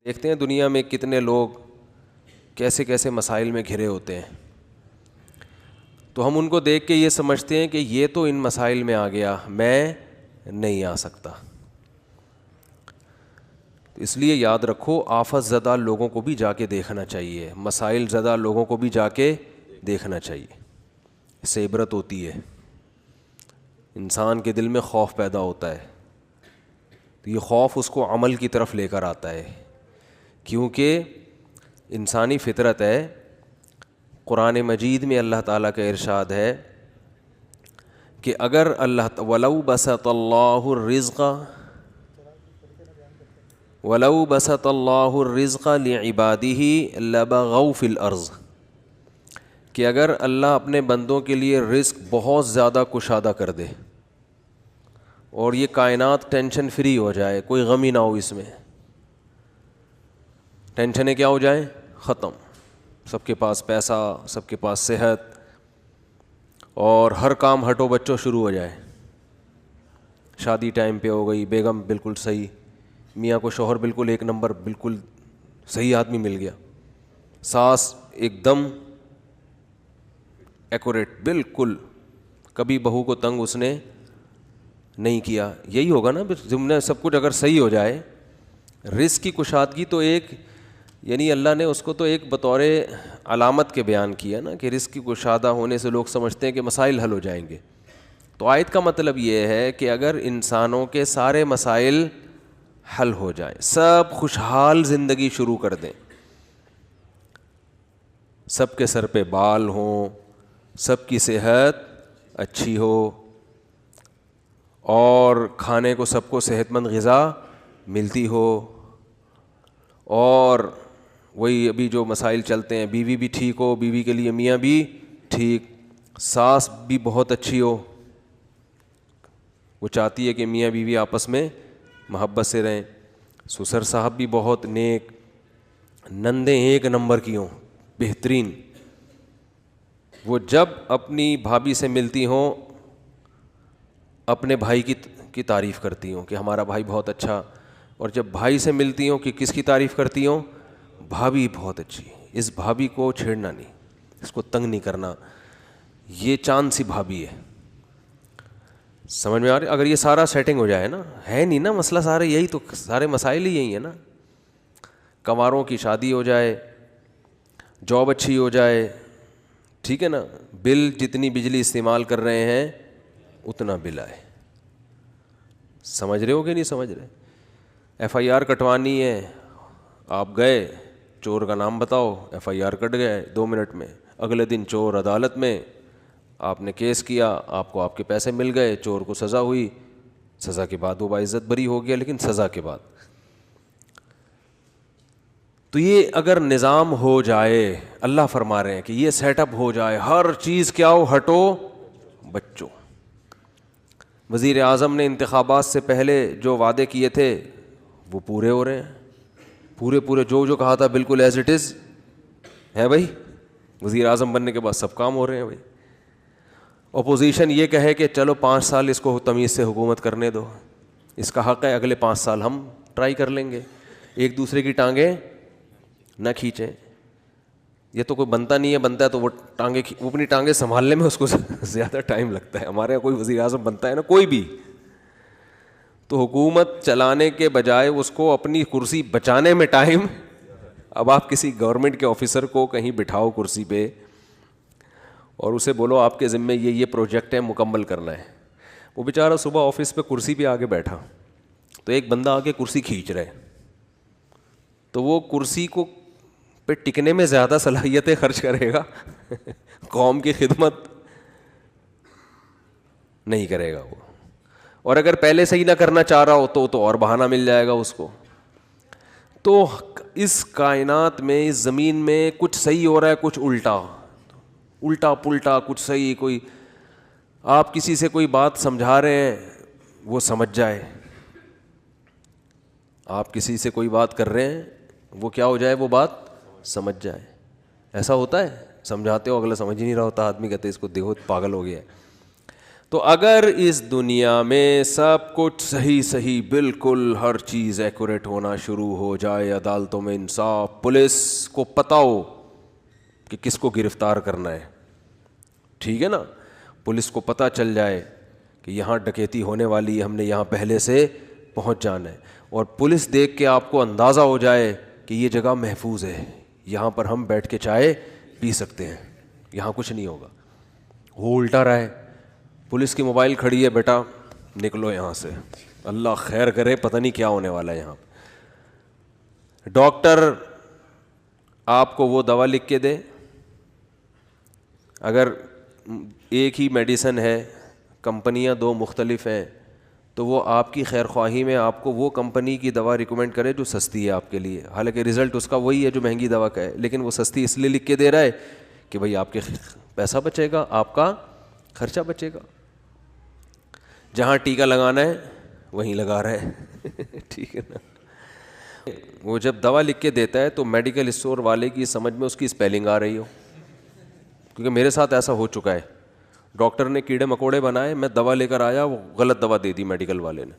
دیکھتے ہیں دنیا میں کتنے لوگ کیسے کیسے مسائل میں گھرے ہوتے ہیں، تو ہم ان کو دیکھ کے یہ سمجھتے ہیں کہ یہ تو ان مسائل میں آ گیا، میں نہیں آ سکتا۔ اس لیے یاد رکھو، آفت زدہ لوگوں کو بھی جا کے دیکھنا چاہیے، مسائل زدہ لوگوں کو بھی جا کے دیکھنا چاہیے، اس سے عبرت ہوتی ہے، انسان کے دل میں خوف پیدا ہوتا ہے، تو یہ خوف اس کو عمل کی طرف لے کر آتا ہے، کیونکہ انسانی فطرت ہے۔ قرآن مجید میں اللہ تعالیٰ کا ارشاد ہے کہ اگر وَلَوْ بَسَطَ اللَّهُ الرِّزْقَ لِعِبَادِهِ لَبَغَوْا فِي الْأَرْضِ، کہ اگر اللہ اپنے بندوں کے لیے رزق بہت زیادہ کشادہ کر دے اور یہ کائنات ٹینشن فری ہو جائے، کوئی غم ہی نہ ہو، اس میں ٹینشنیں کیا ہو جائیں؟ ختم، سب کے پاس پیسہ، سب کے پاس صحت، اور ہر کام ہٹو بچوں شروع ہو جائے، شادی ٹائم پہ ہو گئی، بیگم بالکل صحیح، میاں کو شوہر بالکل ایک نمبر، بالکل صحیح آدمی مل گیا، ساس ایک دم ایکوریٹ، بالکل کبھی بہو کو تنگ اس نے نہیں کیا۔ یہی ہوگا نا ضمن سب کچھ اگر صحیح ہو جائے۔ رزق کی کشادگی تو ایک، یعنی اللہ نے اس کو تو ایک بطور علامت کے بیان کیا نا، کہ رزق کی کشادہ ہونے سے لوگ سمجھتے ہیں کہ مسائل حل ہو جائیں گے، تو آیت کا مطلب یہ ہے کہ اگر انسانوں کے سارے مسائل حل ہو جائیں، سب خوشحال زندگی شروع کر دیں، سب کے سر پہ بال ہوں، سب کی صحت اچھی ہو، اور کھانے کو سب کو صحت مند غذا ملتی ہو، اور وہی ابھی جو مسائل چلتے ہیں، بیوی بھی ٹھیک ہو، بیوی کے لیے میاں بھی ٹھیک، ساس بھی بہت اچھی ہو، وہ چاہتی ہے کہ میاں بیوی آپس میں محبت سے رہیں، سسر صاحب بھی بہت نیک، نندیں ایک نمبر کی ہوں، بہترین، وہ جب اپنی بھابھی سے ملتی ہوں اپنے بھائی کی تعریف کرتی ہوں کہ ہمارا بھائی بہت اچھا، اور جب بھائی سے ملتی ہوں کہ کس کی تعریف کرتی ہوں؟ بھابھی بہت اچھی، اس بھابھی کو چھیڑنا نہیں، اس کو تنگ نہیں کرنا، یہ چاند سی بھابھی ہے۔ سمجھ میں آ رہی؟ اگر یہ سارا سیٹنگ ہو جائے نا، ہے نہیں نا مسئلہ سارا یہی، تو سارے مسائل ہی یہی ہیں نا، کنواروں کی شادی ہو جائے، جاب اچھی ہو جائے، ٹھیک ہے نا، بل جتنی بجلی استعمال کر رہے ہیں اتنا بل آئے۔ سمجھ رہے ہو کہ نہیں سمجھ رہے؟ ایف آئی آر کٹوانی ہے، آپ گئے، چور کا نام بتاؤ، ایف آئی آر کٹ گئے 2 منٹ میں، اگلے دن چور عدالت میں، آپ نے کیس کیا، آپ کو آپ کے پیسے مل گئے، چور کو سزا ہوئی، سزا کے بعد وہ باعزت بری ہو گیا، لیکن سزا کے بعد۔ تو یہ اگر نظام ہو جائے، اللہ فرما رہے ہیں کہ یہ سیٹ اپ ہو جائے، ہر چیز کیا ہو، ہٹو بچوں۔ وزیر اعظم نے انتخابات سے پہلے جو وعدے کیے تھے وہ پورے ہو رہے ہیں، پورے جو کہا تھا بالکل ایز اٹ از ہے بھائی، وزیر اعظم بننے کے بعد سب کام ہو رہے ہیں بھائی۔ اپوزیشن یہ کہے کہ چلو 5 سال اس کو تمیز سے حکومت کرنے دو، اس کا حق ہے، اگلے 5 سال ہم ٹرائی کر لیں گے، ایک دوسرے کی ٹانگیں نہ کھینچیں۔ یہ تو کوئی بنتا نہیں ہے، بنتا ہے تو وہ اپنی ٹانگیں سنبھالنے میں اس کو زیادہ ٹائم لگتا ہے۔ ہمارے یہاں کوئی وزیر اعظم بنتا ہے نا، کوئی بھی، تو حکومت چلانے کے بجائے اس کو اپنی کرسی بچانے میں ٹائم۔ اب آپ کسی گورنمنٹ کے آفیسر کو کہیں بٹھاؤ کرسی پہ اور اسے بولو آپ کے ذمے یہ پروجیکٹ ہے، مکمل کرنا ہے، وہ بیچارہ صبح آفس پہ کرسی پہ آگے بیٹھا، تو ایک بندہ آگے کرسی کھینچ رہا ہے، تو وہ کرسی کو پہ ٹکنے میں زیادہ صلاحیتیں خرچ کرے گا، قوم کی خدمت نہیں کرے گا وہ، اور اگر پہلے سے ہی نہ کرنا چاہ رہا ہو تو اور بہانہ مل جائے گا اس کو۔ تو اس کائنات میں، اس زمین میں کچھ صحیح ہو رہا ہے، کچھ الٹا پلٹا، کچھ صحیح، کوئی آپ کسی سے کوئی بات سمجھا رہے ہیں وہ سمجھ جائے، آپ کسی سے کوئی بات کر رہے ہیں وہ کیا ہو جائے، وہ بات سمجھ جائے۔ ایسا ہوتا ہے، سمجھاتے ہو اگلا سمجھ ہی نہیں رہا ہوتا، آدمی کہتے اس کو دیکھو پاگل ہو گیا ہے۔ تو اگر اس دنیا میں سب کچھ صحیح بالکل ہر چیز ایکوریٹ ہونا شروع ہو جائے, عدالتوں میں انصاف, پولیس کو پتہ ہو کہ کس کو گرفتار کرنا ہے, ٹھیک ہے نا, پولیس کو پتہ چل جائے کہ یہاں ڈکیتی ہونے والی ہے, ہم نے یہاں پہلے سے پہنچ جانا ہے, اور پولیس دیکھ کے آپ کو اندازہ ہو جائے کہ یہ جگہ محفوظ ہے, یہاں پر ہم بیٹھ کے چائے پی سکتے ہیں, یہاں کچھ نہیں ہوگا. ہو الٹا رہا ہے, پولیس کی موبائل کھڑی ہے, بیٹا نکلو یہاں سے, اللہ خیر کرے, پتہ نہیں کیا ہونے والا ہے یہاں. ڈاکٹر آپ کو وہ دوا لکھ کے دے, اگر ایک ہی میڈیسن ہے, کمپنیاں دو مختلف ہیں, تو وہ آپ کی خیر خواہی میں آپ کو وہ کمپنی کی دوا ریکمینڈ کرے جو سستی ہے آپ کے لیے, حالانکہ رزلٹ اس کا وہی ہے جو مہنگی دوا کا ہے, لیکن وہ سستی اس لیے لکھ کے دے رہا ہے کہ بھائی آپ کے پیسہ بچے گا, آپ کا خرچہ بچے گا. جہاں ٹیکا لگانا ہے وہیں لگا رہا ہے, ٹھیک ہے نا. وہ جب دوا لکھ کے دیتا ہے تو میڈیکل اسٹور والے کی سمجھ میں اس کی اسپیلنگ آ رہی ہو, کیونکہ میرے ساتھ ایسا ہو چکا ہے. ڈاکٹر نے کیڑے مکوڑے بنائے, میں دوا لے کر آیا, وہ غلط دوا دے دی میڈیکل والے نے.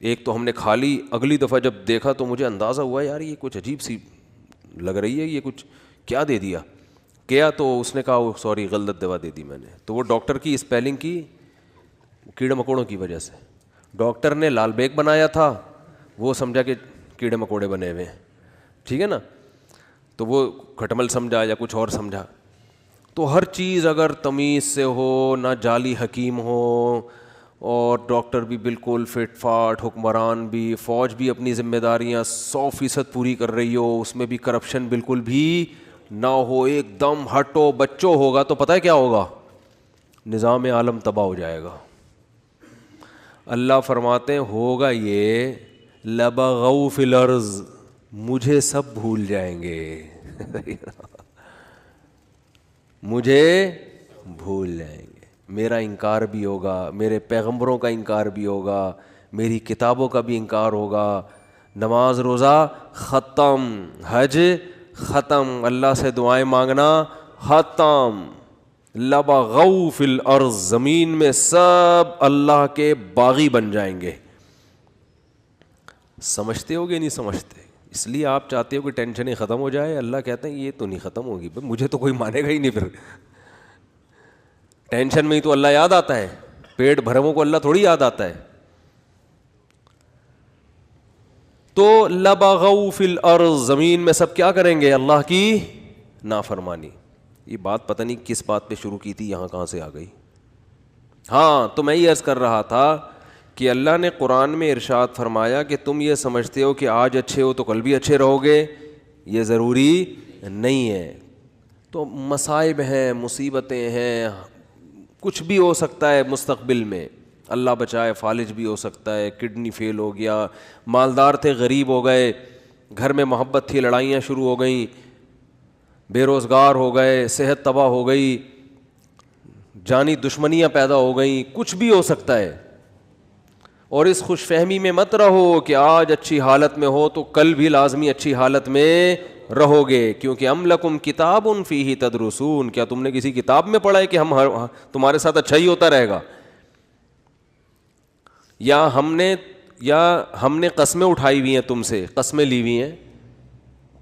ایک تو ہم نے کھا لی, اگلی دفعہ جب دیکھا تو مجھے اندازہ ہوا یار یہ کچھ عجیب سی لگ رہی ہے, یہ کچھ کیا دے دیا کیا, تو اس نے کہا سوری غلط دوا دے دی میں نے. تو وہ ڈاکٹر کی اسپیلنگ کی کیڑے مکوڑوں کی وجہ سے. ڈاکٹر نے لال بیگ بنایا تھا, وہ سمجھا کہ کیڑے مکوڑے بنے ہوئے ہیں, ٹھیک ہے نا, تو وہ کھٹمل سمجھا یا کچھ اور سمجھا. تو ہر چیز اگر تمیز سے ہو, نہ جعلی حکیم ہو, اور ڈاکٹر بھی بالکل فٹ فاٹ, حکمران بھی, فوج بھی اپنی ذمہ داریاں 100% پوری کر رہی ہو, اس میں بھی کرپشن بالکل بھی نہ ہو, ایک دم ہٹو بچو ہوگا, تو پتہ ہے کیا ہوگا, نظام عالم تباہ ہو جائے گا. اللہ فرماتے ہیں ہوگا یہ, لبغوا فی الارض, مجھے سب بھول جائیں گے, مجھے بھول جائیں گے, میرا انکار بھی ہوگا, میرے پیغمبروں کا انکار بھی ہوگا, میری کتابوں کا بھی انکار ہوگا. نماز روزہ ختم, حج ختم, اللہ سے دعائیں مانگنا ختم. لبغوا فی الارض, زمین میں سب اللہ کے باغی بن جائیں گے. سمجھتے ہو گے نہیں سمجھتے؟ اس لیے آپ چاہتے ہو کہ ٹینشنیں ختم ہو جائے, اللہ کہتے ہیں یہ تو نہیں ختم ہوگی, مجھے تو کوئی مانے گا ہی نہیں. پھر ٹینشن میں ہی تو اللہ یاد آتا ہے, پیٹ بھرموں کو اللہ تھوڑی یاد آتا ہے. تو لبغوا فی الارض, زمین میں سب کیا کریں گے, اللہ کی نافرمانی. یہ بات پتہ نہیں کس بات پہ شروع کی تھی, یہاں کہاں سے آ گئی. ہاں, تو میں یہ عرض کر رہا تھا کہ اللہ نے قرآن میں ارشاد فرمایا کہ تم یہ سمجھتے ہو کہ آج اچھے ہو تو کل بھی اچھے رہو گے, یہ ضروری نہیں ہے. تو مصائب ہیں, مصیبتیں ہیں, کچھ بھی ہو سکتا ہے مستقبل میں, اللہ بچائے, فالج بھی ہو سکتا ہے, کڈنی فیل ہو گیا, مالدار تھے غریب ہو گئے, گھر میں محبت تھی لڑائیاں شروع ہو گئیں, بے روزگار ہو گئے, صحت تباہ ہو گئی, جانی دشمنیاں پیدا ہو گئیں, کچھ بھی ہو سکتا ہے. اور اس خوش فہمی میں مت رہو کہ آج اچھی حالت میں ہو تو کل بھی لازمی اچھی حالت میں رہو گے, کیونکہ ام لکم کتاب فیہ تدرسون, کیا تم نے کسی کتاب میں پڑھا ہے کہ تمہارے ساتھ اچھا ہی ہوتا رہے گا, یا ہم نے قسمیں اٹھائی ہوئی ہیں تم سے, قسمیں لی ہوئی ہیں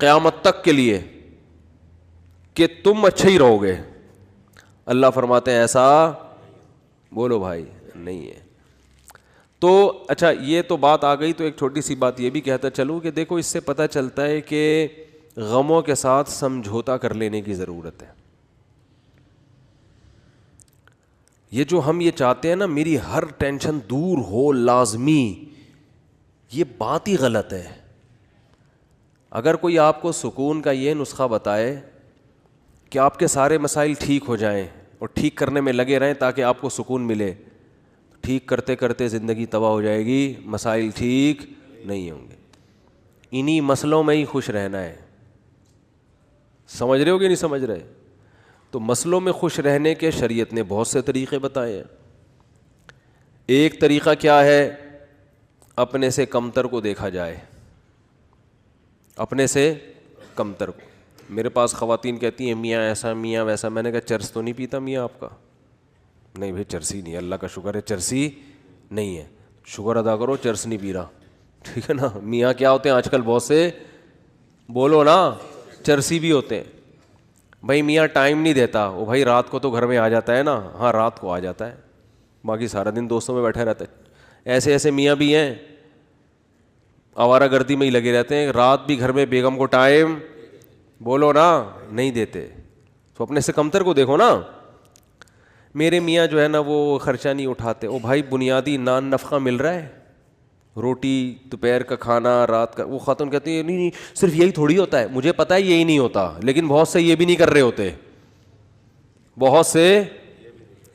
قیامت تک کے لیے کہ تم اچھے ہی رہو گے. اللہ فرماتے ہیں ایسا بولو بھائی نہیں ہے. تو اچھا یہ تو بات آ گئی, تو ایک چھوٹی سی بات یہ بھی کہتا چلوں کہ دیکھو اس سے پتہ چلتا ہے کہ غموں کے ساتھ سمجھوتا کر لینے کی ضرورت ہے. یہ جو ہم یہ چاہتے ہیں نا میری ہر ٹینشن دور ہو لازمی, یہ بات ہی غلط ہے. اگر کوئی آپ کو سکون کا یہ نسخہ بتائے کہ آپ کے سارے مسائل ٹھیک ہو جائیں اور ٹھیک کرنے میں لگے رہیں تاکہ آپ کو سکون ملے, ٹھیک کرتے کرتے زندگی تباہ ہو جائے گی, مسائل ٹھیک نہیں ہوں گے. انہی مسئلوں میں ہی خوش رہنا ہے. سمجھ رہے ہو کہ نہیں سمجھ رہے؟ تو مسئلوں میں خوش رہنے کے شریعت نے بہت سے طریقے بتائے ہیں. ایک طریقہ کیا ہے, اپنے سے کمتر کو دیکھا جائے, اپنے سے کمتر کو. میرے پاس خواتین کہتی ہیں میاں ایسا میاں ویسا, میں نے کہا چرس تو نہیں پیتا میاں آپ کا, نہیں بھائی چرسی نہیں ہے, اللہ کا شکر ہے چرسی نہیں ہے, شکر ادا کرو چرس نہیں پی رہا, ٹھیک ہے نا. میاں کیا ہوتے ہیں آج کل بہت سے, بولو نا, چرسی بھی ہوتے ہیں. بھائی میاں ٹائم نہیں دیتا, وہ بھائی رات کو تو گھر میں آ جاتا ہے نا, ہاں رات کو آ جاتا ہے, باقی سارا دن دوستوں میں بیٹھے رہتا ہے. ایسے ایسے میاں بھی ہیں آوارہ گردی میں ہی لگے رہتے ہیں, رات بھی گھر میں بیگم کو ٹائم, بولو نا, نہیں دیتے. تو اپنے سے کمتر کو دیکھو نا. میرے میاں جو ہے نا وہ خرچہ نہیں اٹھاتے, وہ بھائی بنیادی نان نفقہ مل رہا ہے, روٹی, دوپہر کا کھانا, رات کا, وہ خاتون کہتی ہے نہیں نہیں صرف یہی تھوڑی ہوتا ہے, مجھے پتہ ہے یہی نہیں ہوتا, لیکن بہت سے یہ بھی نہیں کر رہے ہوتے, بہت سے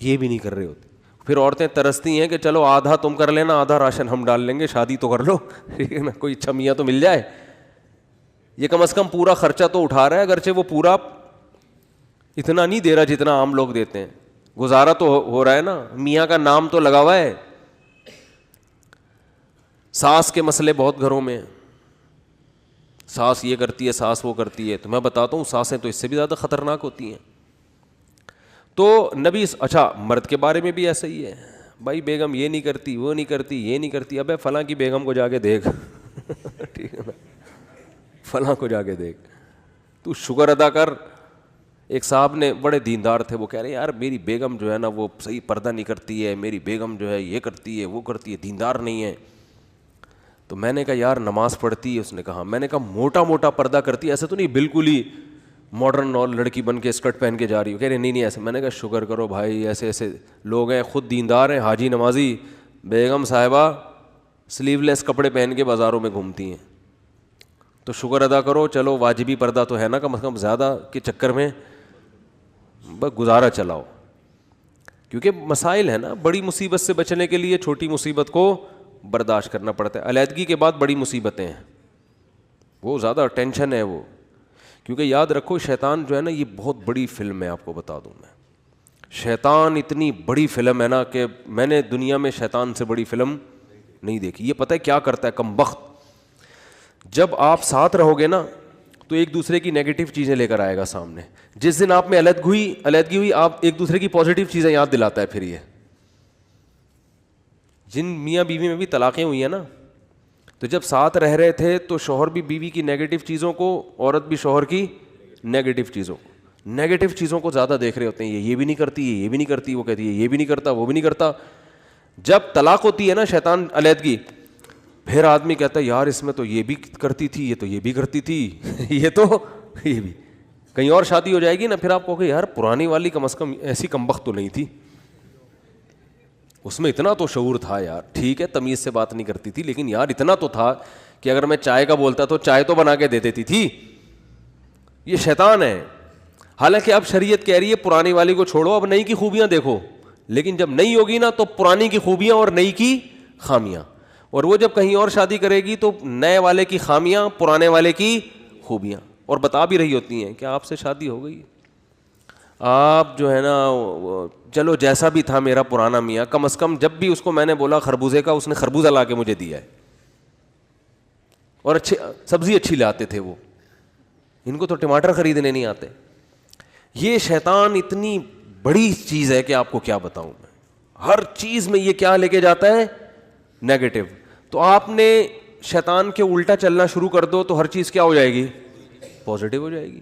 یہ بھی نہیں کر رہے ہوتے. پھر عورتیں ترستی ہیں کہ چلو آدھا تم کر لینا, آدھا راشن ہم ڈال لیں گے, شادی تو کر لو, ٹھیک ہے نا, کوئی اچھا میاں تو مل جائے. یہ کم از کم پورا خرچہ تو اٹھا رہا ہے, اگرچہ وہ پورا اتنا نہیں دے رہا جتنا عام لوگ دیتے ہیں, گزارا تو ہو رہا ہے نا, میاں کا نام تو لگا ہوا ہے. ساس کے مسئلے بہت گھروں میں, ساس یہ کرتی ہے, ساس وہ کرتی ہے, تو میں بتاتا ہوں ساسیں تو اس سے بھی زیادہ خطرناک ہوتی ہیں. تو نبی, اچھا مرد کے بارے میں بھی ایسا ہی ہے, بھائی بیگم یہ نہیں کرتی, وہ نہیں کرتی, یہ نہیں کرتی, ابے فلاں کی بیگم کو جا کے دیکھ, ٹھیک ہے نا, فلاں کو جا کے دیکھ, تو شکر ادا کر. ایک صاحب نے, بڑے دیندار تھے, وہ کہہ رہے ہیں یار میری بیگم جو ہے نا وہ صحیح پردہ نہیں کرتی ہے, میری بیگم جو ہے یہ کرتی ہے وہ کرتی ہے, دیندار نہیں ہے. تو میں نے کہا یار نماز پڑھتی ہے, اس نے کہا, میں نے کہا موٹا موٹا پردہ کرتی ہے, ایسے تو نہیں بالکل ہی ماڈرن اور لڑکی بن کے اسکرٹ پہن کے جا رہی ہو, کہہ رہے نہیں نہیں ایسے. میں نے کہا شکر کرو بھائی, ایسے ایسے لوگ ہیں, خود دیندار ہیں, حاجی نمازی, بیگم صاحبہ سلیو لیس کپڑے پہن کے بازاروں میں گھومتی ہیں. تو شکر ادا کرو, چلو واجبی پردہ تو ہے نا, کم از کم زیادہ کے چکر میں بس گزارا چلاؤ, کیونکہ مسائل ہے نا, بڑی مصیبت سے بچنے کے لیے چھوٹی مصیبت کو برداشت کرنا پڑتا ہے. علیحدگی کے بعد بڑی مصیبتیں ہیں, وہ زیادہ ٹینشن ہے وہ, کیونکہ یاد رکھو شیطان جو ہے نا یہ بہت بڑی فلم ہے, آپ کو بتا دوں میں, شیطان اتنی بڑی فلم ہے نا کہ میں نے دنیا میں شیطان سے بڑی فلم نہیں دیکھی. یہ پتہ ہے کیا کرتا ہے کمبخت, جب آپ ساتھ رہو گے نا تو ایک دوسرے کی نیگیٹو چیزیں لے کر آئے گا سامنے. جس دن آپ میں علیحدگی ہوئی, آپ ایک دوسرے کی پازیٹیو چیزیں یاد دلاتا ہے. پھر یہ جن میاں بیوی میں بھی طلاقیں ہوئی ہیں نا, تو جب ساتھ رہ رہے تھے تو شوہر بھی بیوی کی نیگیٹو چیزوں کو, عورت بھی شوہر کی نیگیٹو چیزوں کو زیادہ دیکھ رہے ہوتے ہیں. یہ بھی نہیں کرتی, یہ بھی نہیں کرتی, وہ کہتی ہے یہ بھی نہیں کرتا, وہ بھی نہیں کرتا. جب طلاق ہوتی ہے نا شیطان, علیحدگی, پھر آدمی کہتا ہے یار اس میں تو یہ بھی کرتی تھی, یہ تو یہ بھی کرتی تھی, یہ تو یہ بھی. کہیں اور شادی ہو جائے گی نا, پھر آپ کہو گے یار پرانی والی کم از کم ایسی کمبخت تو نہیں تھی, اس میں اتنا تو شعور تھا یار. ٹھیک ہے تمیز سے بات نہیں کرتی تھی, لیکن یار اتنا تو تھا کہ اگر میں چائے کا بولتا تو چائے تو بنا کے دے دیتی تھی. یہ شیطان ہے. حالانکہ اب شریعت کہہ رہی ہے پرانی والی کو چھوڑو, اب نئی کی خوبیاں دیکھو, لیکن جب نئی ہوگی نا تو پرانی کی خوبیاں اور نئی کی خامیاں, اور وہ جب کہیں اور شادی کرے گی تو نئے والے کی خامیاں, پرانے والے کی خوبیاں, اور بتا بھی رہی ہوتی ہیں کہ آپ سے شادی ہو گئی, آپ جو ہے نا چلو جیسا بھی تھا میرا پرانا میاں, کم از کم جب بھی اس کو میں نے بولا خربوزے کا, اس نے خربوزہ لا کے مجھے دیا ہے, اور اچھی سبزی اچھی لاتے تھے وہ, ان کو تو ٹماٹر خریدنے نہیں آتے. یہ شیطان اتنی بڑی چیز ہے کہ آپ کو کیا بتاؤں میں, ہر چیز میں یہ کیا لے کے جاتا ہے, نیگیٹو. تو آپ نے شیطان کے الٹا چلنا شروع کر دو تو ہر چیز کیا ہو جائے گی, پازیٹیو ہو جائے گی.